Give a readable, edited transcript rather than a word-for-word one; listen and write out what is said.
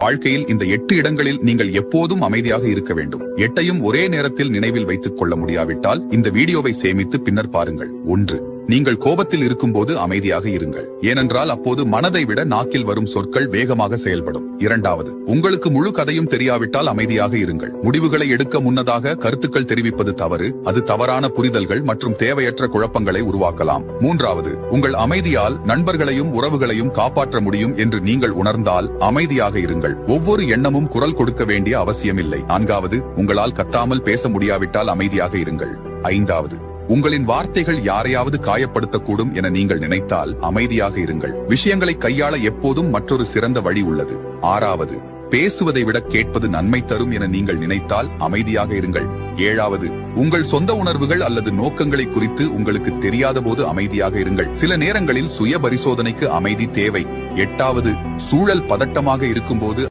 வாழ்க்கையில் இந்த 8 இடங்களில் நீங்கள் எப்போதும் அமைதியாக இருக்க வேண்டும். 8ஐயும் ஒரே நேரத்தில் நினைவில் வைத்துக் கொள்ள முடியாவிட்டால் இந்த வீடியோவை சேமித்து பின்னர் பாருங்கள். 1. நீங்கள் கோபத்தில் இருக்கும்போது அமைதியாக இருங்கள். ஏனென்றால் அப்போது மனதை விட நாக்கில் வரும் சொற்கள் வேகமாக செயல்படும். 2. உங்களுக்கு முழு கதையும் தெரியாவிட்டால் அமைதியாக இருங்கள். முடிவுகளை எடுக்க முன்னதாக கருத்துக்கள் தெரிவிப்பது தவறு. அது தவறான புரிதல்கள் மற்றும் தேவையற்ற குழப்பங்களை உருவாக்கலாம். 3. உங்கள் அமைதியால் நண்பர்களையும் உறவுகளையும் காப்பாற்ற முடியும் என்று நீங்கள் உணர்ந்தால் அமைதியாக இருங்கள். ஒவ்வொரு எண்ணமும் குரல் கொடுக்க வேண்டிய அவசியமில்லை. 4. உங்களால் கத்தாமல் பேச முடியாவிட்டால் அமைதியாக இருங்கள். 5. உங்களின் வார்த்தைகள் யாரையாவது காயப்படுத்தக்கூடும் என நீங்கள் நினைத்தால் அமைதியாக இருங்கள். விஷயங்களை கையாள எப்போதும் மற்றொரு சிறந்த வழி உள்ளது. 6. பேசுவதை விட கேட்பது நன்மை தரும் என நீங்கள் நினைத்தால் அமைதியாக இருங்கள். 7. உங்கள் சொந்த உணர்வுகள் அல்லது நோக்கங்களை குறித்து உங்களுக்கு தெரியாத போது அமைதியாக இருங்கள். சில நேரங்களில் சுய பரிசோதனைக்கு அமைதி தேவை. 8. சூழல் பதட்டமாக இருக்கும்போது